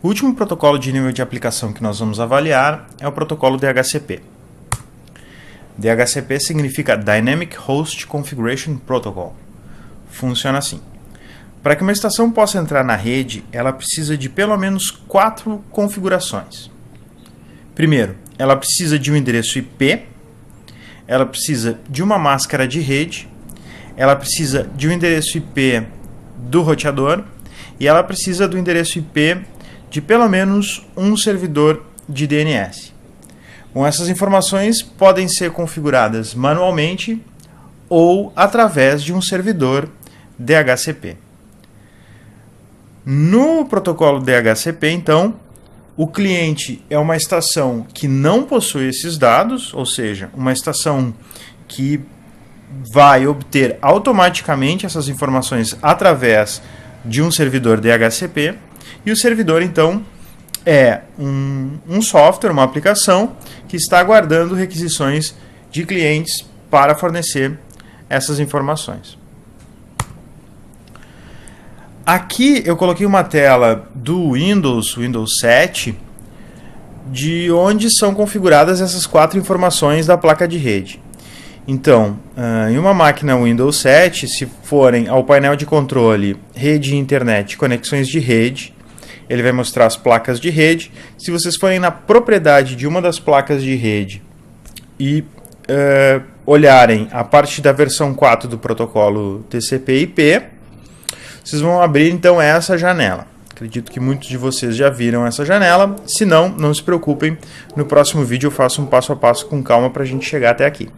O último protocolo de nível de aplicação que nós vamos avaliar é o protocolo DHCP. DHCP significa Dynamic Host Configuration Protocol. Funciona assim. Para que uma estação possa entrar na rede, ela precisa de pelo menos 4 configurações. Primeiro, ela precisa de um endereço IP, ela precisa de uma máscara de rede, ela precisa de um endereço IP do roteador e ela precisa do endereço IP de pelo menos um servidor de DNS. Bom, essas informações podem ser configuradas manualmente ou através de um servidor DHCP. No protocolo DHCP, então, o cliente é uma estação que não possui esses dados, ou seja, uma estação que vai obter automaticamente essas informações através de um servidor DHCP, e o servidor, então, é um software, uma aplicação que está aguardando requisições de clientes para fornecer essas informações. Aqui eu coloquei uma tela do Windows 7, de onde são configuradas essas 4 informações da placa de rede. Então, em uma máquina Windows 7, se forem ao painel de controle, rede e internet, conexões de rede, ele vai mostrar as placas de rede. Se vocês forem na propriedade de uma das placas de rede e olharem a parte da versão 4 do protocolo TCP/IP, vocês vão abrir então essa janela. Acredito que muitos de vocês já viram essa janela. Se não, não se preocupem. No próximo vídeo eu faço um passo a passo com calma para a gente chegar até aqui.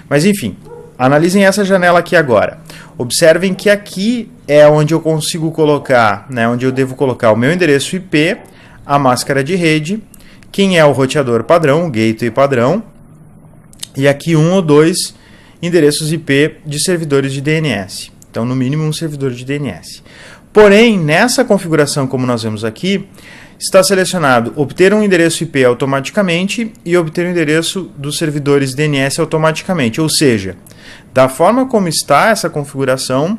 Mas enfim, analisem essa janela aqui agora. Observem que aqui é onde eu consigo colocar, onde eu devo colocar o meu endereço IP, a máscara de rede, quem é o roteador padrão, o gateway padrão, e aqui 1 ou 2 endereços IP de servidores de DNS. Então, no mínimo, um servidor de DNS. Porém, nessa configuração, como nós vemos aqui, está selecionado obter um endereço IP automaticamente e obter o endereço dos servidores DNS automaticamente. Ou seja, da forma como está essa configuração,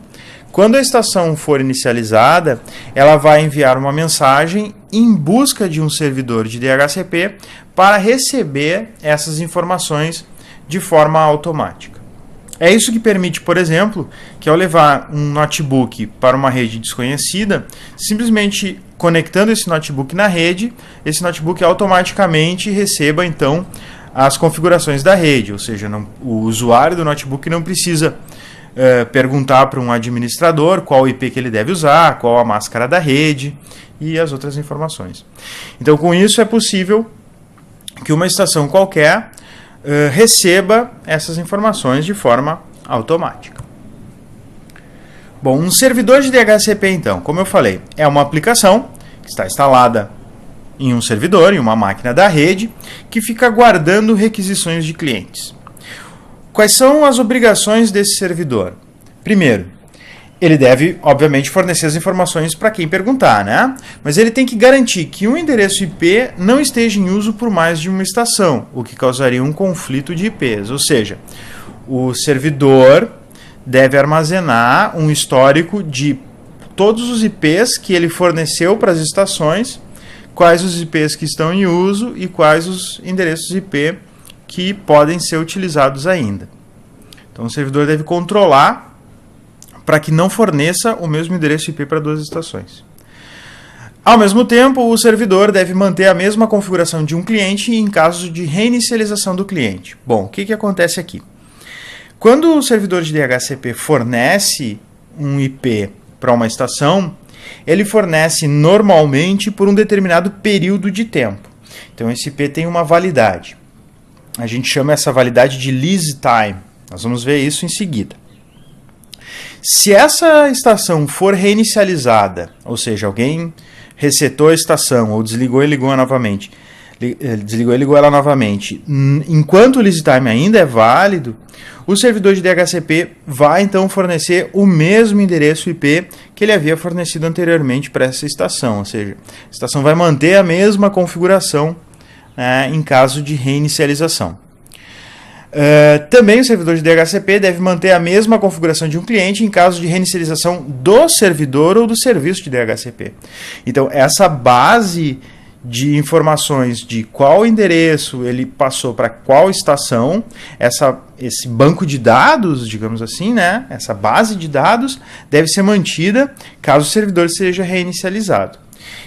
quando a estação for inicializada, ela vai enviar uma mensagem em busca de um servidor de DHCP para receber essas informações de forma automática. É isso que permite, por exemplo, que ao levar um notebook para uma rede desconhecida, simplesmente conectando esse notebook na rede, esse notebook automaticamente receba então as configurações da rede, ou seja, o usuário do notebook não precisa perguntar para um administrador qual IP que ele deve usar, qual a máscara da rede e as outras informações. Então, com isso é possível que uma estação qualquer receba essas informações de forma automática. Bom, um servidor de DHCP, então, como eu falei, é uma aplicação que está instalada em um servidor, em uma máquina da rede, que fica guardando requisições de clientes. Quais são as obrigações desse servidor? Primeiro, ele deve, obviamente, fornecer as informações para quem perguntar, né? Mas ele tem que garantir que um endereço IP não esteja em uso por mais de uma estação, o que causaria um conflito de IPs. Ou seja, o servidor deve armazenar um histórico de todos os IPs que ele forneceu para as estações, quais os IPs que estão em uso e quais os endereços IP que podem ser utilizados ainda. Então, o servidor deve controlar para que não forneça o mesmo endereço IP para 2 estações. Ao mesmo tempo, o servidor deve manter a mesma configuração de um cliente em caso de reinicialização do cliente. Bom, o que acontece aqui? Quando o servidor de DHCP fornece um IP para uma estação, ele fornece normalmente por um determinado período de tempo. Então, esse IP tem uma validade. A gente chama essa validade de lease time. Nós vamos ver isso em seguida. Se essa estação for reinicializada, ou seja, alguém resetou a estação ou desligou e ligou ela novamente, enquanto o lease time ainda é válido, o servidor de DHCP vai então fornecer o mesmo endereço IP que ele havia fornecido anteriormente para essa estação, ou seja, a estação vai manter a mesma configuração em caso de reinicialização. Também o servidor de DHCP deve manter a mesma configuração de um cliente em caso de reinicialização do servidor ou do serviço de DHCP. Então, essa base de informações de qual endereço ele passou para qual estação, esse banco de dados, digamos assim, né? Essa base de dados deve ser mantida caso o servidor seja reinicializado.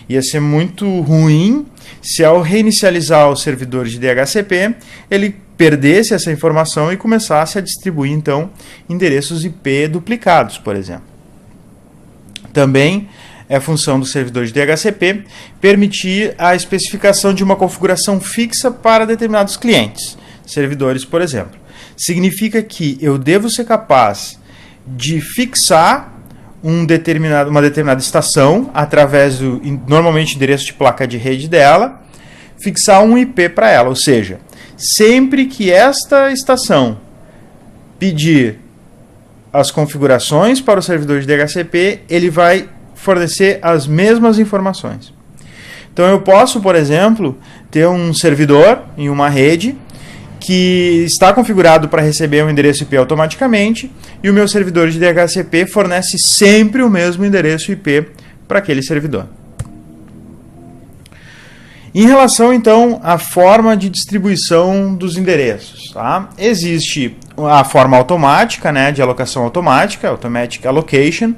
Ia ser muito ruim se ao reinicializar o servidor de DHCP, ele perdesse essa informação e começasse a distribuir, então, endereços IP duplicados, por exemplo. Também é função do servidor de DHCP permitir a especificação de uma configuração fixa para determinados clientes, servidores, por exemplo. Significa que eu devo ser capaz de fixar uma determinada estação através do, normalmente, endereço de placa de rede dela, fixar um IP para ela, ou seja, sempre que esta estação pedir as configurações para o servidor de DHCP, ele vai fornecer as mesmas informações. Então eu posso, por exemplo, ter um servidor em uma rede que está configurado para receber um endereço IP automaticamente e o meu servidor de DHCP fornece sempre o mesmo endereço IP para aquele servidor. Em relação, então, à forma de distribuição dos endereços, tá? Existe a forma automática, né, de alocação automática, Automatic Allocation,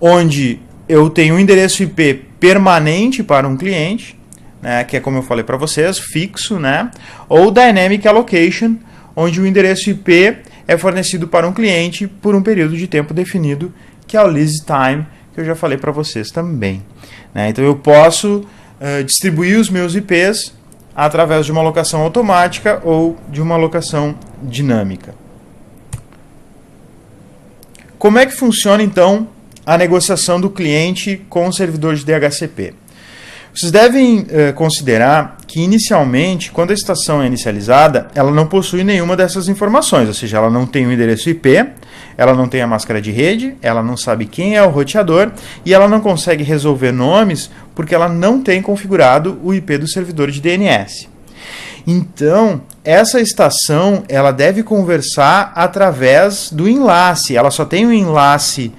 onde eu tenho um endereço IP permanente para um cliente, né, que é, como eu falei para vocês, fixo, né? Ou Dynamic Allocation, onde o endereço IP é fornecido para um cliente por um período de tempo definido, que é o lease time, que eu já falei para vocês também, né? Então eu posso distribuir os meus IPs através de uma alocação automática ou de uma alocação dinâmica. Como é que funciona, então, a negociação do cliente com o servidor de DHCP? Vocês devem considerar que, inicialmente, quando a estação é inicializada, ela não possui nenhuma dessas informações, ou seja, ela não tem o endereço IP, ela não tem a máscara de rede, ela não sabe quem é o roteador e ela não consegue resolver nomes porque ela não tem configurado o IP do servidor de DNS. Então, essa estação ela deve conversar através do enlace, ela só tem um enlace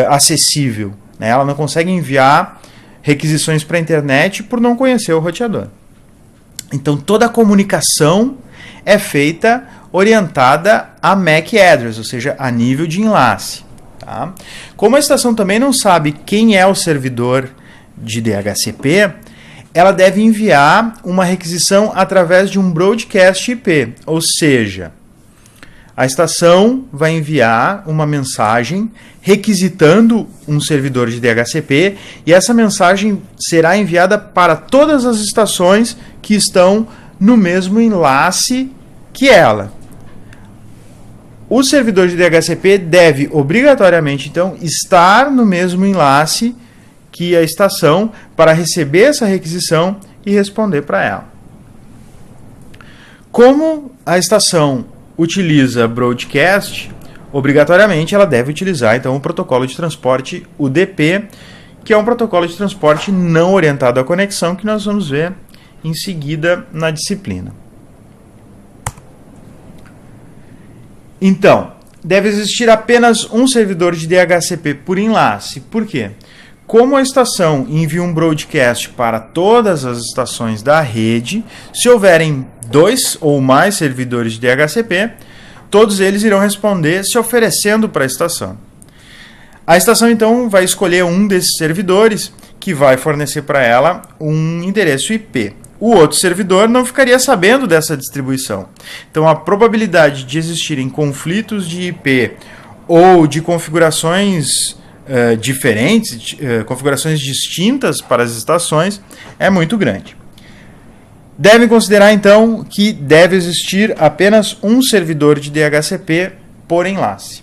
acessível, né? Ela não consegue enviar requisições para a internet por não conhecer o roteador. Então, toda a comunicação é feita orientada a MAC address, ou seja, a nível de enlace. Tá? Como a estação também não sabe quem é o servidor de DHCP, ela deve enviar uma requisição através de um broadcast IP, ou seja, a estação vai enviar uma mensagem requisitando um servidor de DHCP e essa mensagem será enviada para todas as estações que estão no mesmo enlace que ela. O servidor de DHCP deve obrigatoriamente, então, estar no mesmo enlace que a estação para receber essa requisição e responder para ela. Como a estação utiliza broadcast, obrigatoriamente ela deve utilizar então o protocolo de transporte UDP, que é um protocolo de transporte não orientado à conexão que nós vamos ver em seguida na disciplina. Então, deve existir apenas um servidor de DHCP por enlace. Por quê? Como a estação envia um broadcast para todas as estações da rede, se houverem 2 ou mais servidores de DHCP, todos eles irão responder se oferecendo para a estação. A estação, então, vai escolher um desses servidores que vai fornecer para ela um endereço IP. O outro servidor não ficaria sabendo dessa distribuição. Então, a probabilidade de existirem conflitos de IP ou de configurações diferentes, configurações distintas para as estações, é muito grande. Devem considerar, então, que deve existir apenas um servidor de DHCP por enlace.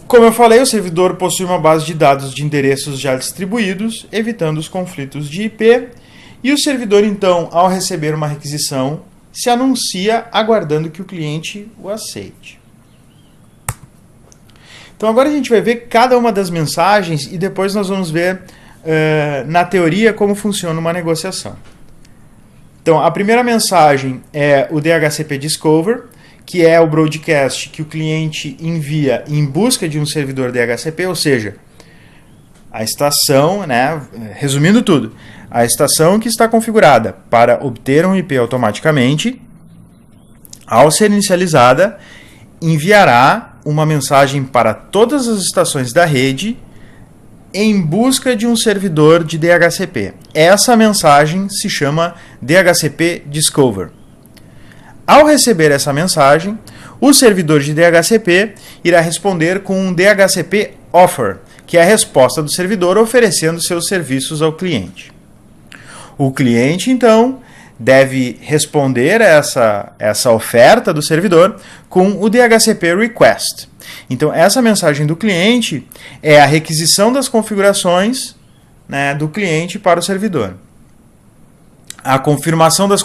Como eu falei, o servidor possui uma base de dados de endereços já distribuídos, evitando os conflitos de IP, e o servidor, então, ao receber uma requisição, se anuncia aguardando que o cliente o aceite. Então agora a gente vai ver cada uma das mensagens e depois nós vamos ver na teoria como funciona uma negociação. Então, a primeira mensagem é o DHCP Discover, que é o broadcast que o cliente envia em busca de um servidor DHCP, ou seja, a estação, né, resumindo tudo, a estação que está configurada para obter um IP automaticamente, ao ser inicializada, enviará uma mensagem para todas as estações da rede em busca de um servidor de DHCP. Essa mensagem se chama DHCP Discover. Ao receber essa mensagem, o servidor de DHCP irá responder com um DHCP Offer, que é a resposta do servidor oferecendo seus serviços ao cliente. O cliente, então, deve responder essa oferta do servidor com o DHCP Request. Então, essa mensagem do cliente é a requisição das configurações, né, do cliente para o servidor. A confirmação das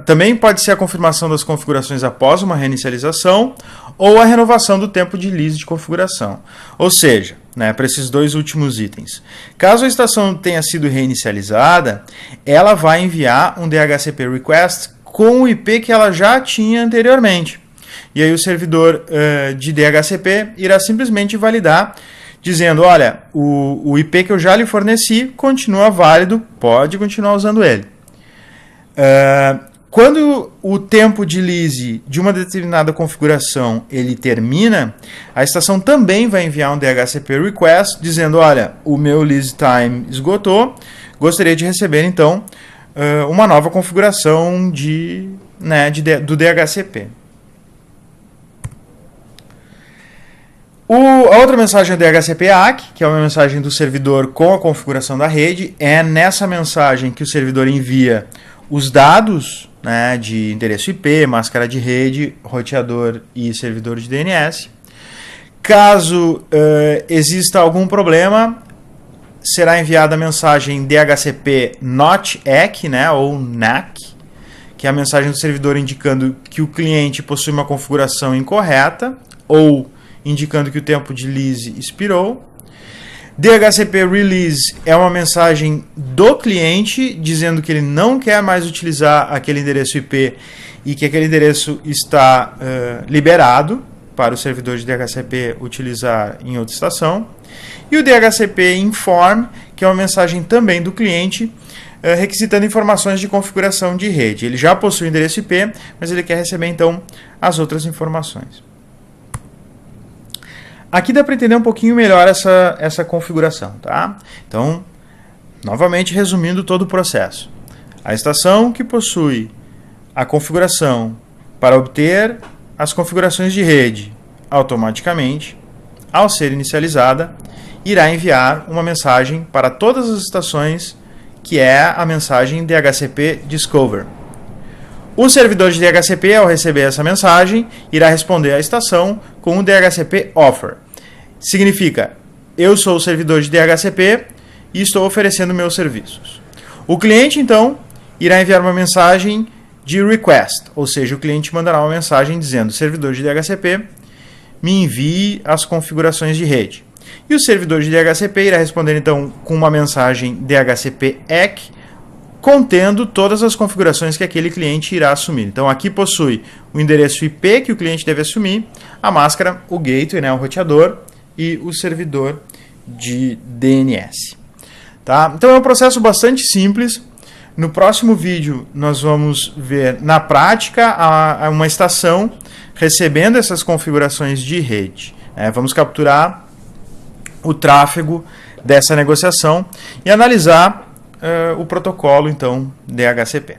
também pode ser a confirmação das configurações após uma reinicialização ou a renovação do tempo de lease de configuração. Ou seja, né, para esses dois últimos itens. Caso a estação tenha sido reinicializada, ela vai enviar um DHCP Request com o IP que ela já tinha anteriormente. E aí o servidor de DHCP irá simplesmente validar, dizendo, olha, o IP que eu já lhe forneci continua válido, pode continuar usando ele. Quando o tempo de lease de uma determinada configuração ele termina, a estação também vai enviar um DHCP Request dizendo, olha, o meu lease time esgotou, gostaria de receber então uma nova configuração do DHCP. A outra mensagem é o DHCP ACK, que é uma mensagem do servidor com a configuração da rede. É nessa mensagem que o servidor envia os dados, né, de endereço IP, máscara de rede, roteador e servidor de DNS. Caso exista algum problema, será enviada a mensagem DHCP Not ACK, né, ou NAC, que é a mensagem do servidor indicando que o cliente possui uma configuração incorreta ou indicando que o tempo de lease expirou. DHCP Release é uma mensagem do cliente dizendo que ele não quer mais utilizar aquele endereço IP e que aquele endereço está liberado para o servidor de DHCP utilizar em outra estação. E o DHCP Inform, que é uma mensagem também do cliente requisitando informações de configuração de rede. Ele já possui o endereço IP, mas ele quer receber então as outras informações. Aqui dá para entender um pouquinho melhor essa configuração, tá? Então, novamente resumindo todo o processo. A estação que possui a configuração para obter as configurações de rede automaticamente, ao ser inicializada, irá enviar uma mensagem para todas as estações, que é a mensagem DHCP Discover. O servidor de DHCP, ao receber essa mensagem, irá responder à estação com o DHCP Offer. Significa, eu sou o servidor de DHCP e estou oferecendo meus serviços. O cliente, então, irá enviar uma mensagem de request, ou seja, o cliente mandará uma mensagem dizendo, servidor de DHCP, me envie as configurações de rede. E o servidor de DHCP irá responder, então, com uma mensagem DHCP ACK, contendo todas as configurações que aquele cliente irá assumir. Então, aqui possui o endereço IP que o cliente deve assumir, a máscara, o gateway, né, o roteador, e o servidor de DNS. Tá? Então é um processo bastante simples. No próximo vídeo nós vamos ver na prática uma estação recebendo essas configurações de rede. Vamos capturar o tráfego dessa negociação e analisar o protocolo então DHCP.